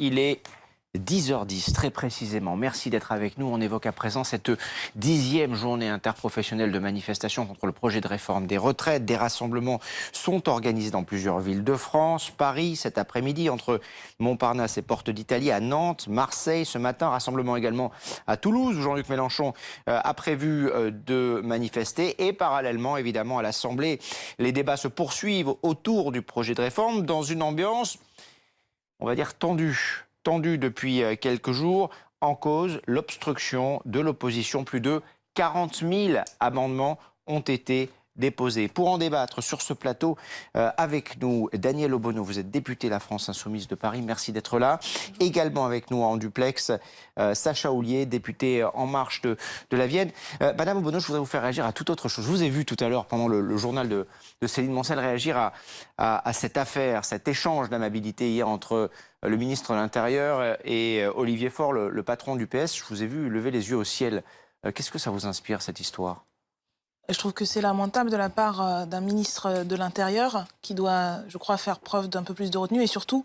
Il est 10h10, très précisément. Merci d'être avec nous. On évoque à présent cette 10e journée interprofessionnelle de manifestation contre le projet de réforme des retraites. Des rassemblements sont organisés dans plusieurs villes de France. Paris, cet après-midi, entre Montparnasse et Porte d'Italie, à Nantes, Marseille, ce matin. Rassemblement également à Toulouse, où Jean-Luc Mélenchon a prévu de manifester. Et parallèlement, évidemment, à l'Assemblée, les débats se poursuivent autour du projet de réforme dans une ambiance, on va dire, tendue depuis quelques jours, en cause l'obstruction de l'opposition. Plus de 40 000 amendements ont été déposés. Pour en débattre sur ce plateau, avec nous, Daniel Obono, vous êtes député La France Insoumise de Paris, merci d'être là. Également avec nous en duplex, Sacha Houlié, député En Marche de la Vienne. Madame Obono, je voudrais vous faire réagir à toute autre chose. Je vous ai vu tout à l'heure, pendant le journal de Céline Moncel, réagir à cette affaire, cet échange d'amabilité hier entre le ministre de l'Intérieur et Olivier Faure, le patron du PS. Je vous ai vu lever les yeux au ciel. Qu'est-ce que ça vous inspire, cette histoire ? Je trouve que c'est lamentable de la part d'un ministre de l'Intérieur qui doit, je crois, faire preuve d'un peu plus de retenue et surtout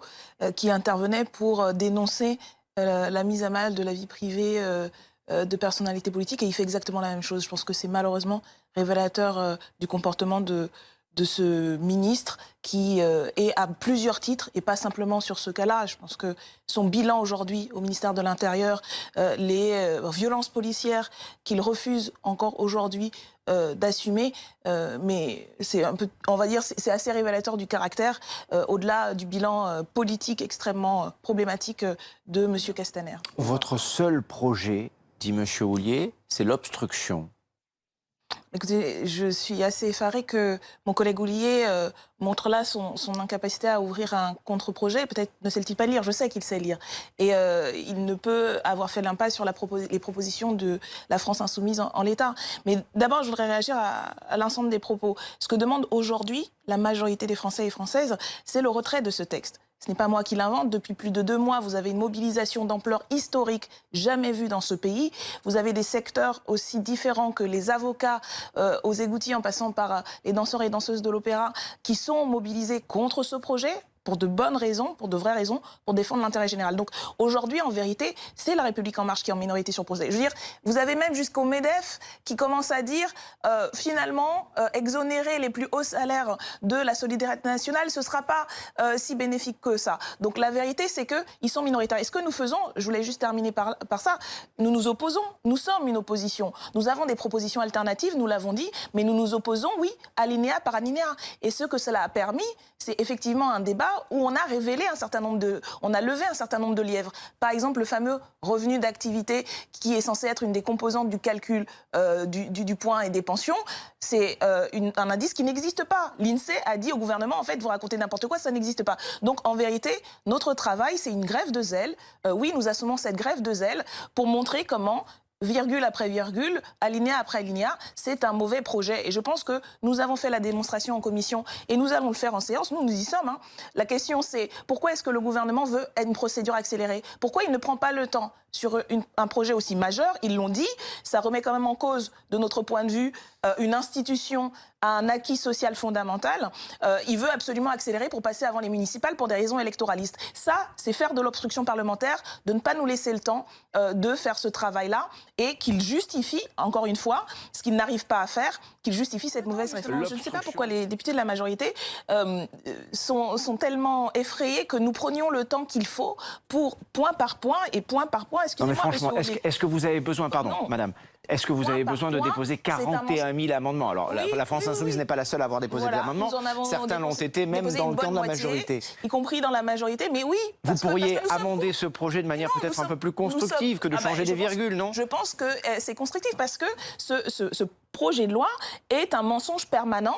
qui intervenait pour dénoncer la mise à mal de la vie privée de personnalités politiques, et il fait exactement la même chose. Je pense que c'est malheureusement révélateur du comportement de ce ministre qui est à plusieurs titres et pas simplement sur ce cas-là. Je pense que son bilan aujourd'hui au ministère de l'Intérieur, les violences policières qu'il refuse encore aujourd'hui d'assumer, mais c'est un peu, on va dire, c'est assez révélateur du caractère, au-delà du bilan politique extrêmement problématique de M. Castaner. Votre seul projet, dit M. Houlié, c'est l'obstruction. Écoutez, je suis assez effarée que mon collègue Houlié montre là son incapacité à ouvrir un contre-projet. Peut-être ne sait-il pas lire, je sais qu'il sait lire. Et il ne peut avoir fait l'impasse sur les propositions de la France Insoumise en l'état. Mais d'abord, je voudrais réagir à l'ensemble des propos. Ce que demande aujourd'hui la majorité des Français et Françaises, c'est le retrait de ce texte. Ce n'est pas moi qui l'invente. Depuis plus de 2 mois, vous avez une mobilisation d'ampleur historique jamais vue dans ce pays. Vous avez des secteurs aussi différents que les avocats aux égoutiers en passant par les danseurs et danseuses de l'opéra qui sont mobilisés contre ce projet pour de bonnes raisons, pour de vraies raisons, pour défendre l'intérêt général. Donc aujourd'hui, en vérité, c'est La République En Marche qui est en minorité sur le projet. Je veux dire, vous avez même jusqu'au MEDEF qui commence à dire, finalement, exonérer les plus hauts salaires de la solidarité nationale, ce ne sera pas si bénéfique que ça. Donc la vérité, c'est qu'ils sont minoritaires. Et ce que nous faisons, je voulais juste terminer par ça, nous nous opposons, nous sommes une opposition. Nous avons des propositions alternatives, nous l'avons dit, mais nous nous opposons, oui, alinéa par alinéa. Et ce que cela a permis, c'est effectivement un débat où on a révélé on a levé un certain nombre de lièvres. Par exemple, le fameux revenu d'activité qui est censé être une des composantes du calcul du point et des pensions, c'est un indice qui n'existe pas. L'INSEE a dit au gouvernement, en fait, vous racontez n'importe quoi, ça n'existe pas. Donc, en vérité, notre travail, c'est une grève de zèle. Oui, nous assumons cette grève de zèle pour montrer comment, virgule après virgule, alinéa après alinéa, c'est un mauvais projet. Et je pense que nous avons fait la démonstration en commission et nous allons le faire en séance. Nous y sommes. Hein. La question, c'est pourquoi est-ce que le gouvernement veut une procédure accélérée? Pourquoi il ne prend pas le temps sur un projet aussi majeur? Ils l'ont dit, ça remet quand même en cause, de notre point de vue, une institution, un acquis social fondamental. Il veut absolument accélérer pour passer avant les municipales pour des raisons électoralistes. Ça, c'est faire de l'obstruction parlementaire, de ne pas nous laisser le temps de faire ce travail-là et qu'il justifie, encore une fois, ce qu'il n'arrive pas à faire, qu'il justifie cette mauvaise réforme. Je ne sais pas pourquoi les députés de la majorité sont tellement effrayés que nous prenions le temps qu'il faut pour point par point et point par point. Non mais franchement, est-ce que vous avez besoin, pardon, non. Madame, est-ce que vous avez besoin de déposer 41 000 amendements? Alors, oui, la France Insoumise n'est pas la seule à avoir déposé des amendements. Certains l'ont été, même dans le camp de la majorité. Y compris dans la majorité, mais oui. Vous pourriez amender ce projet de manière peut-être un peu plus constructive que de changer des virgules, non? Je pense que c'est constructif parce que ce projet de loi est un mensonge permanent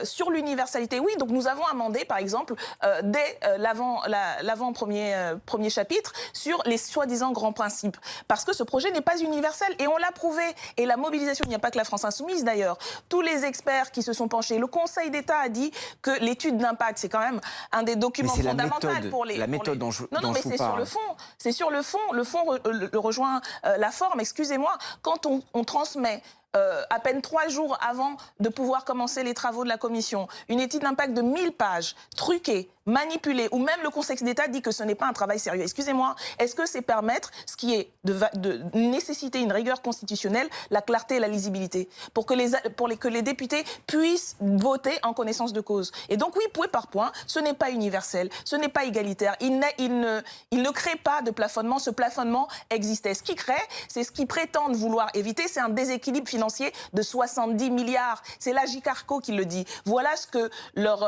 sur l'universalité. Oui, donc nous avons amendé, par exemple, dès l'avant-premier chapitre, sur les soi-disant grands principes. Parce que ce projet n'est pas universel. Et on l'a prouvé. Et la mobilisation, il n'y a pas que la France Insoumise d'ailleurs. Tous les experts qui se sont penchés, le Conseil d'État a dit que l'étude d'impact, c'est quand même un des documents fondamentaux pour les... La méthode dont je vous parle. Non, mais c'est sur le fond. C'est sur le fond. Le fond rejoint la forme. Excusez-moi, quand on transmet à peine 3 jours avant de pouvoir commencer les travaux de la commission, une étude d'impact de 1000 pages, truquée, manipuler, ou même le Conseil d'État dit que ce n'est pas un travail sérieux. Excusez-moi, est-ce que c'est permettre ce qui est de nécessiter une rigueur constitutionnelle, la clarté et la lisibilité, pour que les députés puissent voter en connaissance de cause? Et donc oui, point par point, ce n'est pas universel, ce n'est pas égalitaire, il ne crée pas de plafonnement, ce plafonnement existait. Ce qui crée, c'est ce qu'ils prétendent vouloir éviter, c'est un déséquilibre financier de 70 milliards. C'est l'Agirc Arrco qui le dit. Voilà ce que leur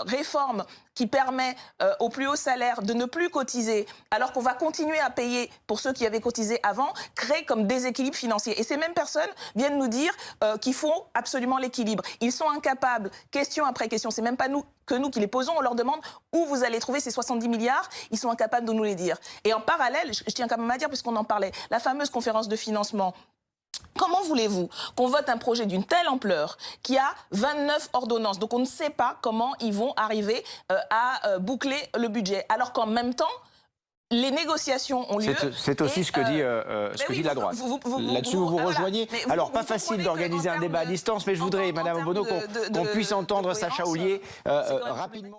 réforme qui permet aux plus hauts salaires de ne plus cotiser, alors qu'on va continuer à payer pour ceux qui avaient cotisé avant, crée comme déséquilibre financier. Et ces mêmes personnes viennent nous dire qu'il faut absolument l'équilibre. Ils sont incapables, question après question, c'est même pas nous qui les posons, on leur demande où vous allez trouver ces 70 milliards, ils sont incapables de nous les dire. Et en parallèle, je tiens quand même à dire, puisqu'on en parlait, la fameuse conférence de financement. Comment voulez-vous qu'on vote un projet d'une telle ampleur qui a 29 ordonnances? Donc on ne sait pas comment ils vont arriver à boucler le budget. Alors qu'en même temps, les négociations ont lieu. C'est aussi ce que dit la droite. Là-dessus, vous rejoignez. Alors, pas facile d'organiser un débat à distance, mais je voudrais, Madame Obono, qu'on puisse entendre Sacha Houlié rapidement.